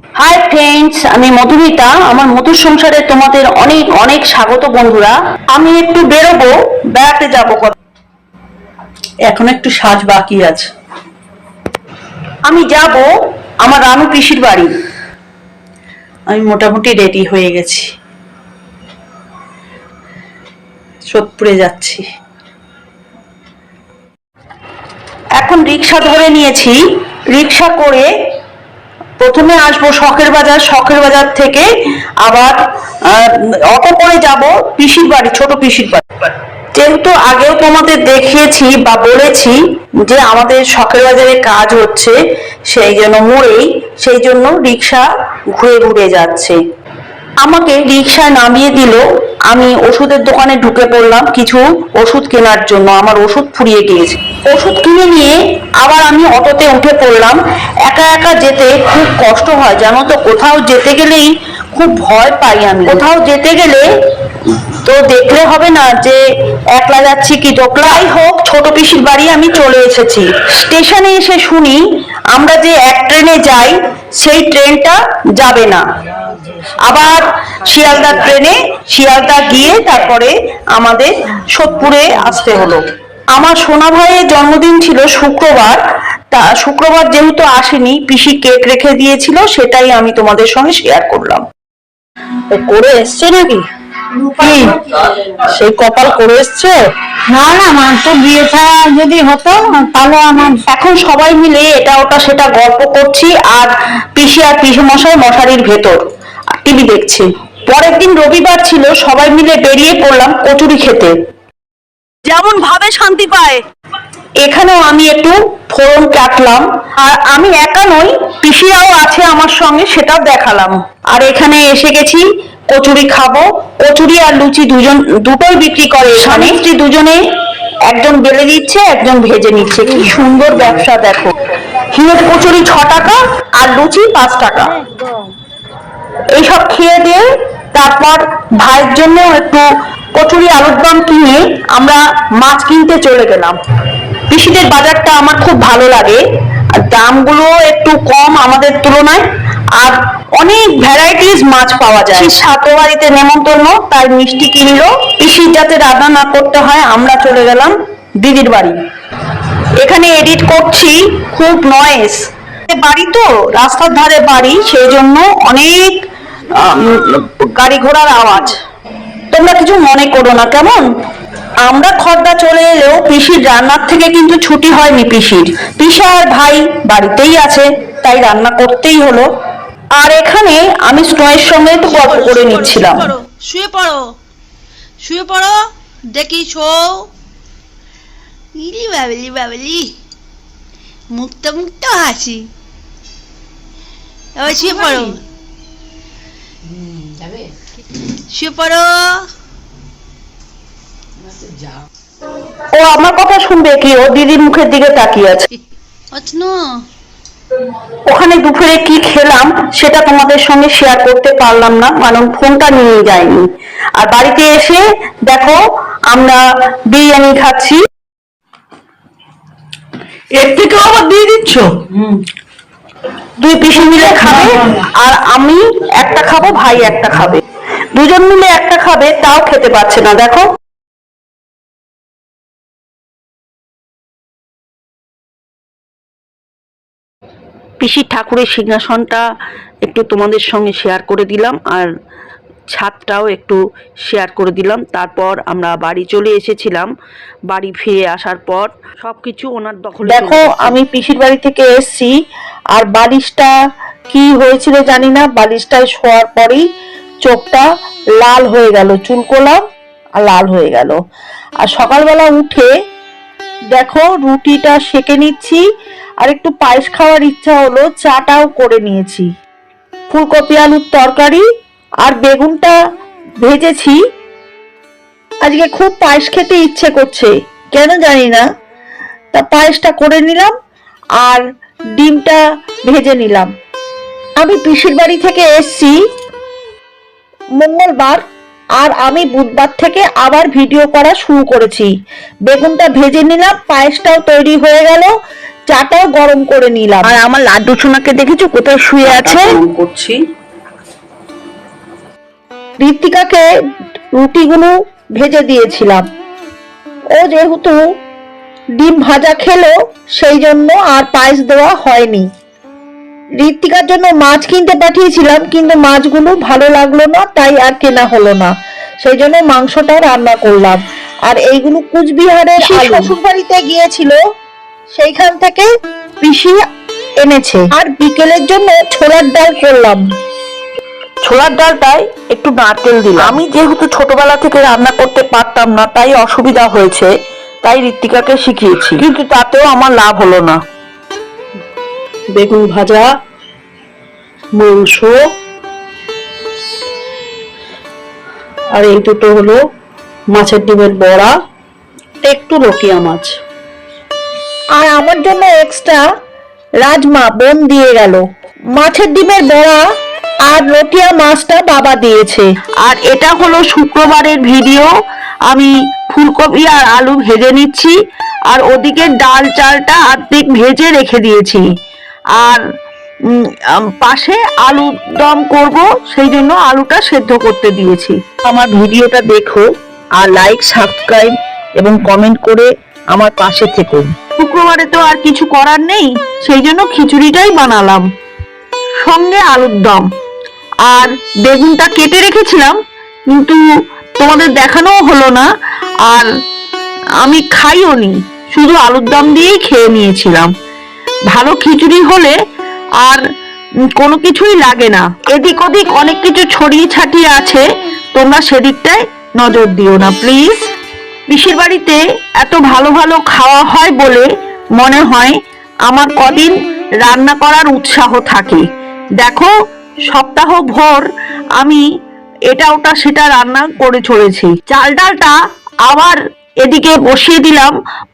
Hi friends, আমি মধুমিতা। আমার মধুর সংসারে তোমাদের অনেক অনেক স্বাগত বন্ধুরা। আমি একটু বেরোবো, বেড়াতে যাবো। এখন একটু সাজ বাকি আছে। আমি যাব আমার রানু পিসির বাড়ি। আমি মোটামুটি রেডি হয়ে গেছি, সোদপুরে যাচ্ছি। এখন রিক্সা ধরে নিয়েছি। রিক্সা করে প্রথমে আসবো শখের বাজার, শখের বাজার থেকে আবার অটো করে যাব পিসির বাড়ি, ছোট পিসির বাড়ি। যেহেতু আগেও তোমাদের দেখিয়েছি বা বলেছি যে আমাদের শখের বাজারে কাজ হচ্ছে, সেই জন্য মোড়েই, সেই জন্য রিক্সা ঘুরে ঘুরে যাচ্ছে। আমাকে রিক্সায় নামিয়ে দিল। আমি ওষুধের দোকানে ঢুকে পড়লাম কিছু ওষুধ কেনার জন্য। আমার ওষুধ ফুরিয়ে গিয়েছে। ওষুধ কিনে নিয়ে আবার আমি অটোতে উঠে পড়লাম। একা একা যেতে খুব কষ্ট হয় জানো তো। কোথাও যেতে গেলেই খুব ভয় পাই আমি। কোথাও যেতে গেলে তো দেখলে হবে না যে একলা যাচ্ছি কি দোকলাই হোক। ছোট পিসির বাড়ি আমি চলে এসেছি। স্টেশনে এসে শুনি আমরা যে এক ট্রেনে যাই সেই ট্রেনটা যাবে না। আবার শিয়ালদা ট্রেনে শিয়ালদা গিয়ে তারপরে আমাদের সোদপুরে আসতে হলো। আমার সোনা ভাইয়ের জন্মদিন ছিল শুক্রবার। তা শুক্রবার যেহেতু আসেনি, পিসি কেক রেখে দিয়েছিল, সেটাই আমি তোমাদের সঙ্গে শেয়ার করলাম। করে এসছে নাকি? কি সেই কপাল করে এসছে? না না, মাংস বিয়ে ছাড়া যদি হতো তাহলে আমার এখন সবাই মিলে এটা ওটা সেটা গল্প করছি, আর পিসি আর পিসি মশাই মশারির ভেতর টিভি দেখছে। পরের দিন রবিবার ছিল, সবাই মিলে বেরিয়ে পড়লাম কচুরি খেতে। যেমন ভাবে শান্তি পায়। এখানেও আমি একটু ফোড়ন কাটলাম। আর আমি একা নই, পিসিরাও আছে আমার সঙ্গে, সেটাও দেখালাম। আর এখানে এসে গেছি কচুরি খাবো। কচুরি আর লুচি দুটোই বিক্রি করে এখানে। স্ত্রী দুজনে, একজন বেলে দিচ্ছে, একজন ভেজে নিচ্ছে। কি সুন্দর ব্যবসা দেখো। হিমের কচুরি 6 টাকা আর লুচি 5 টাকা। এইসব খেয়ে দিয়ে তারপর ভাইয়ের জন্য একটু কচুরি আলুর দম কিনে আমরা মাছ কিনতে চলে গেলাম। পিসিদের বাজারটা আমার খুব ভালো লাগে, আর দামগুলো একটু কম আমাদের তুলনায়, আর অনেক ভ্যারাইটিস মাছ পাওয়া যায়। সাথে বাড়িতে নেমন্তন্ন, তাই মিষ্টি কিনলো। পিসির যাতে রান্না না করতে হয়, আমরা চলে গেলাম দিদির বাড়ি। এখানে এডিট করছি, খুব নয়েজ। বাড়ি তো রাস্তার ধারে বাড়ি, সেই জন্য অনেক গাড়ি ঘোড়ার আওয়াজ। তোমরা কিছু মনে করো না কেমন। আমরা খর্দা চলে এলেও পিসির রান্নার থেকে কিন্তু ছুটি হয়নি পিসির। পিসা আর ভাই বাড়িতেই আছে, তাই রান্না করতেই হলো। আর এখানে আমি স্নোয়ের সঙ্গে একটু গল্প করে নিচ্ছিলাম। শুয়ে পড়ো, শুয়ে পড়ো, দেখি শো। ইলি বাবলি বাবলি, মুক্ত মুক্ত হাসি। এবার শুয়ে পড়ো, শুয়ে পড়ো। ও আমার কথা শুনবে কি? ও দিদির মুখের দিকে তাকিয়ে আছে। ওখানে দুপুরে কি খেলাম সেটা তোমাদের সঙ্গে শেয়ার করতে পারলাম না, কারণ ফোনটা নিয়ে যায়নি। আর বাড়িতে এসে দেখো আমরা বিরিয়ানি খাচ্ছি। এর থেকে আবার দিয়ে দিচ্ছ? দুই পিসি মিলে খাবে, আর আমি একটা খাবো, ভাই একটা খাবে। দুজন মিলে একটা খাবে, তাও খেতে পাচ্ছে না দেখো। পিসির ঠাকুরের সিংহাসনটা একটু তোমাদের সঙ্গে শেয়ার করে দিলাম, আর ছাদটাও একটু শেয়ার করে দিলাম। তারপর আমরা বাড়ি চলে এসেছিলাম। বাড়ি ফিরে আসার পর সবকিছু ওনার দখলে। দেখো আমি পিসির বাড়ি থেকে এসেছি, আর বালিশটা কি হয়েছিল জানি না, বালিশটায় শোয়ার পরেই চোখটা লাল হয়ে গেল, চুলকোলাম আর লাল হয়ে গেল। আর সকালবেলা উঠে দেখো রুটিটা সেকে নিচ্ছি, আর একটু পায়েস খাওয়ার ইচ্ছা হলো, চাটাও করে নিয়েছি। ফুলকপি আলুর তরকারি আর বেগুনটা ভেজেছি। আজকে খুব পায়েস খেতে ইচ্ছে করছে, কেন জানি না। তা পায়েসটা করে নিলাম, আর ডিমটা ভেজে নিলাম। আমি পিসির বাড়ি থেকে এসেছি মঙ্গলবার, আর আমি বুধবার থেকে আবার ভিডিও করা শুরু করেছি। বেগুনটা ভেজে নিলাম, পায়েসটাও তৈরি হয়ে গেল, চাটাও গরম করে নিলাম। আর আমার লাড্ডু সোনাকে দেখেছো কোথায় শুয়ে আছে? করছি। ঋত্বিকাকে রুটিগুলো ভেজে দিয়েছিলাম। ও যেহেতু ডিম ভাজা খেলো সেই জন্য আর পায়েস দেওয়া হয়নি। ঋত্বিকার জন্য মাছ কিনতে পাঠিয়েছিলাম, কিন্তু মাছগুলো ভালো লাগলো না, তাই আর কেনা হলো না। সেই জন্য মাংসটা রান্না করলাম। আর এইগুলো কুচবিহারের শ্বশুর বাড়িতে গিয়েছিল, সেইখান থেকে পিসি এনেছে। আর বিকেলের জন্য ছোলার ডাল করলাম। ছোলার ডালটায় একটু নারকেল দিলাম। আমি যেহেতু ছোটবেলা থেকে রান্না করতে পারতাম না, তাই অসুবিধা হয়েছে, তাই ঋত্বিকাকে শিখিয়েছি, কিন্তু তাতেও আমার লাভ হলো না। বেগুন ভাজা, মাংস, আর এই দুটো হলো মাছের ডিমের বড়া, একটু লটিয়া মাছ। আর আমার জন্য এক্সট্রা রাজমা বোন দিয়ে গেল। মাছের ডিমের বড়া আর লটিয়া মাছটা বাবা দিয়েছে। আর এটা হলো শুক্রবারের ভিডিও। আমি ফুলকপি আর আলু ভেজে নিচ্ছি, আর ওদিকে ডাল চালটা অর্ধেক ভেজে রেখে দিয়েছি। আর পাশে আলু দম করব, সেই জন্য আলুটা সেদ্ধ করতে দিয়েছি। আমার ভিডিওটা দেখো আর লাইক, সাবস্ক্রাইব এবং কমেন্ট করে আমার পাশে থেকো। শুক্রবারে তো আর কিছু করার নেই, সেই জন্য খিচুড়িটাই বানালাম, সঙ্গে আলুর দম। আর বেগুনটা কেটে রেখেছিলাম, কিন্তু তোমাদের দেখানোও হলো না, আর আমি খাইও নি, শুধু আলুর দম দিয়েই খেয়ে নিয়েছিলাম। ভালো খিচুড়ি হলে আর কোনো কিছুই লাগে না। এদিক ওদিক অনেক কিছু ছড়িয়ে ছাটিয়ে আছে, তোমরা সেদিকটায় নজর দিও না প্লিজ। পিসির বাড়িতে এত ভালো ভালো খাওয়া হয় বলে মনে হয় আমার কদিন রান্না করার উৎসাহ থাকে। দেখো, সপ্তাহ ভর আমি এটা ওটা সেটা রান্না করে চলেছি। চাল ডালটা আবার এদিকে বসিয়ে দিলাম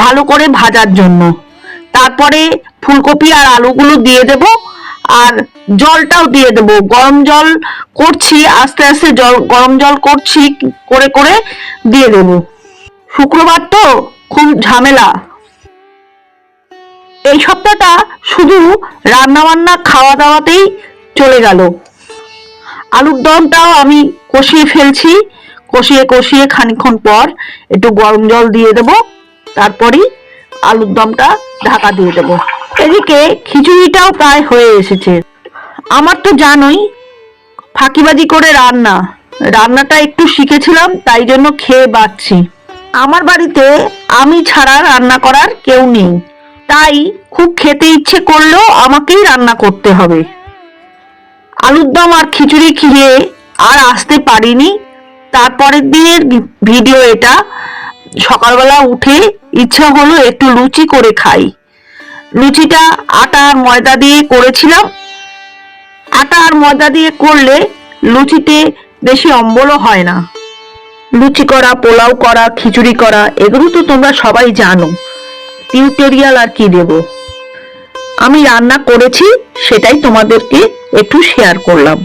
ভালো করে ভাজার জন্য। তারপরে ফুলকপি আর আলুগুলো দিয়ে দেব, আর জলটাও দিয়ে দেব। গরম জল করছি, আস্তে আস্তে গরম জল করছি, করে করে দিয়ে দেব। শুক্রবার তো খুব ঝামেলা। এই সপ্তাহটা শুধু রান্না বান্না খাওয়া দাওয়াতেই চলে গেল। আলুর দমটাও আমি কষিয়ে ফেলছি। কষিয়ে কষিয়ে খানিকক্ষণ পর একটু গরম জল দিয়ে দেব, তারপরই আলুর দমটা ঢাকা দিয়ে দেব। এদিকে খিচুড়িটাও প্রায় হয়ে এসেছে। আমার তো জানোই ফাঁকিবাজি করে রান্নাটা একটু শিখেছিলাম, তাই জন্য খেয়ে বাঁচছি। আমার বাড়িতে আমি ছাড়া রান্না করার কেউ নেই, তাই খুব খেতে ইচ্ছে করলেও আমাকেই রান্না করতে হবে। আলুর দম আর খিচুড়ি খেয়ে আর আসতে পারিনি। তারপরের দিনের ভিডিও এটা। সকালবেলা উঠে ইচ্ছা হলো একটু লুচি করে খাই। লুচিটা আটা আর ময়দা দিয়ে করেছিলাম। আটা আর ময়দা দিয়ে করলে লুচিতে বেশি অম্বলও হয় না। লুচি করা, পোলাও করা, খিচুড়ি করা, এগুলো তো তোমরা সবাই জানো। টিউটোরিয়াল আর কি দেব। আমি রান্না করেছি, সেটাই তোমাদেরকে একটু শেয়ার করলাম।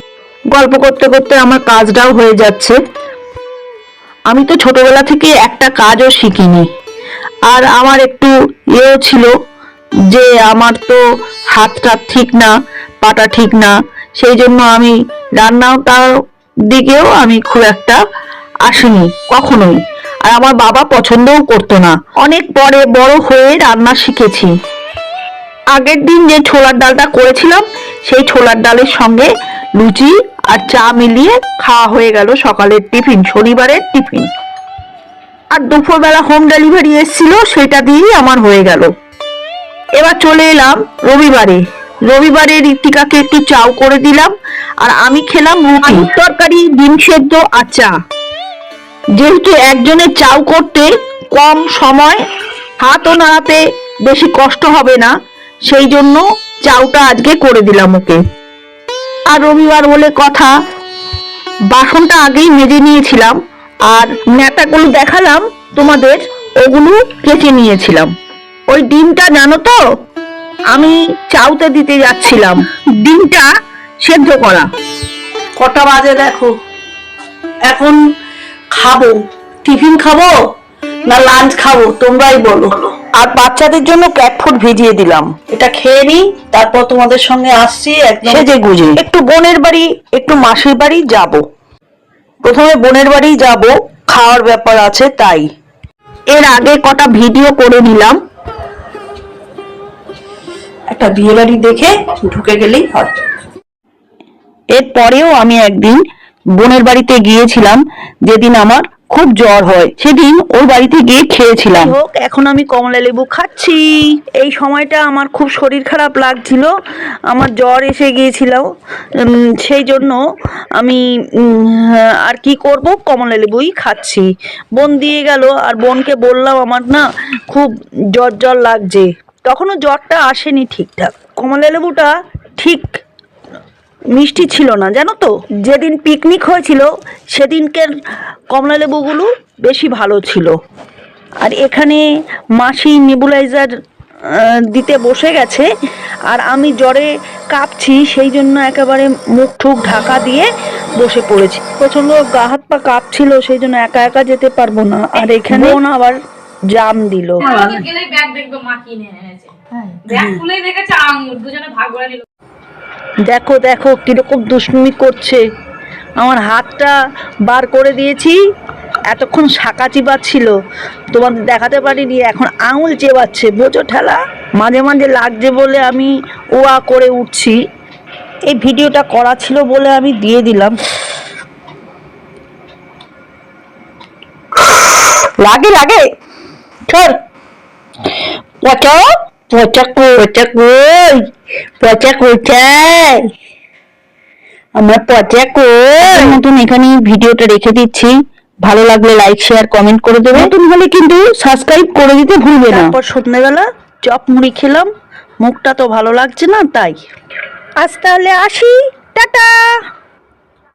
গল্প করতে করতে আমার কাজটাও হয়ে যাচ্ছে। আমি তো ছোটবেলা থেকে একটা কাজও শিখিনি। আর আমার একটু ইয়েও ছিল যে আমার তো হাতটা ঠিক না, পাটা ঠিক না, সেই জন্য আমি রান্নাটার দিকেও আমি খুব একটা আসিনি কখনোই। আর আমার বাবা পছন্দও করতো না। অনেক পরে বড় হয়ে রান্না শিখেছি। আগের দিন যে ছোলার ডালটা করেছিলাম, সেই ছোলার ডালের সঙ্গে লুচি আর চা মিলিয়ে খাওয়া হয়ে গেল সকালের টিফিন, শনিবারের টিফিন। আর দুপুরবেলা হোম ডেলিভারি এসেছিল, সেটা দিয়েই আমার হয়ে গেল। এবার চলে এলাম রবিবারে ঋত্বিকাকে একটু চাউ করে দিলাম, আর আমি খেলাম রুটি, তরকারি, ডিম সেদ্ধ আর চা। যেহেতু একজনের চাউ করতে কম সময়, হাতও নাড়াতে বেশি কষ্ট হবে না, সেই জন্য চাউটা আজকে করে দিলাম ওকে। আর রবিবার বলে কথা, বাসনটা আগেই মেজে নিয়েছিলাম, আর নেতাগুলো দেখালাম তোমাদের, ওগুলো কেটে নিয়েছিলাম। ওই ডিমটা জানো তো, আমি চাউতে দিতে যাচ্ছিলাম, ডিমটা সেদ্ধ করা। কটা বাজে দেখো। এখন খাবো, টিফিন খাবো না লাঞ্চ খাবো, তোমরাই বলো। আর বাচ্চাদের জন্য ক্যাট ফুড ভিজিয়ে দিলাম। এটা খেয়ে নি, তারপর তোমাদের সঙ্গে আসছি একদম সেজে গুজে একটু বোনের বাড়ি একটু মাসির বাড়ি যাব। প্রথমে বোনের বাড়ি যাব, খাওয়ার ব্যাপার আছে তাই। এর আগে কটা ভিডিও করে নিলাম। একটা বিয়ে বাড়ি দেখে ঢুকে গেলেই হয়। এরপরেও আমি একদিন বোনের বাড়িতে গিয়েছিলাম, যেদিন আমার খুব জ্বর হয়, সেদিন ওর বাড়িতে গিয়ে খেয়েছিলাম। হোক, এখন আমি কমলা লেবু খাচ্ছি। এই সময়টা আমার খুব শরীর খারাপ লাগছিল, আমার জ্বর এসে গিয়েছিল, সেই জন্য আমি আর কি করব, কমলা লেবুই খাচ্ছি। বোন দিয়ে গেল, আর বোনকে বললাম আমার না খুব জ্বর জ্বর লাগছে, তখনও জ্বরটা আসেনি ঠিকঠাক। কমলা লেবুটা ঠিক মিষ্টি ছিল না, জানো তো। যেদিন পিকনিক হয়েছিল সেদিনকের কমলা লেবুগুলো বেশি ভালো ছিল। আর এখানে মাসি নেবুলাইজার দিতে বসে গেছে, আর আমি জ্বরে কাঁপছি, সেই জন্য একেবারে মুখ ঠুক ঢাকা দিয়ে বসে পড়েছি। প্রচন্ড গা হাত পা কাঁপছিল, সেই জন্য একা একা যেতে পারবো না। আর এখানে আবার জাম দিল। গেলে ব্যাগ দেখবে মা কিনে এনেছে, ব্যাগ খুলেই দেখেছে আঙুর, দুজনে ভাগ করে নিল। দেখো দেখো কিরকম দুষ্টুমি করছে। আমার হাতটা বার করে দিয়েছি, এতক্ষণ শাঁকা চিবাচ্ছিল, তোমাদের দেখাতে পারিনি, এখন আঙুল চেবাচ্ছে, বোঝো ঠেলা। মাঝে মাঝে লাগছে বলে আমি ওয়া করে উঠছি। এই ভিডিওটা করা ছিল বলে আমি দিয়ে দিলাম। লাগে লাগে চল পচা পচা পচা কই পচা কোথায়, আমার পচা কই। নতুন এখানে ভিডিওটা রেখে দিচ্ছি, ভালো লাগলে লাইক শেয়ার কমেন্ট করে দেবে, নতুন হলে কিন্তু সাবস্ক্রাইব করে দিতে ভুলবে না। তারপর সন্ধ্যাবেলা চপ মুড়ি খেলাম, মুখটা তো ভালো লাগছে না তাই। আজ তাহলে আসি, টাটা।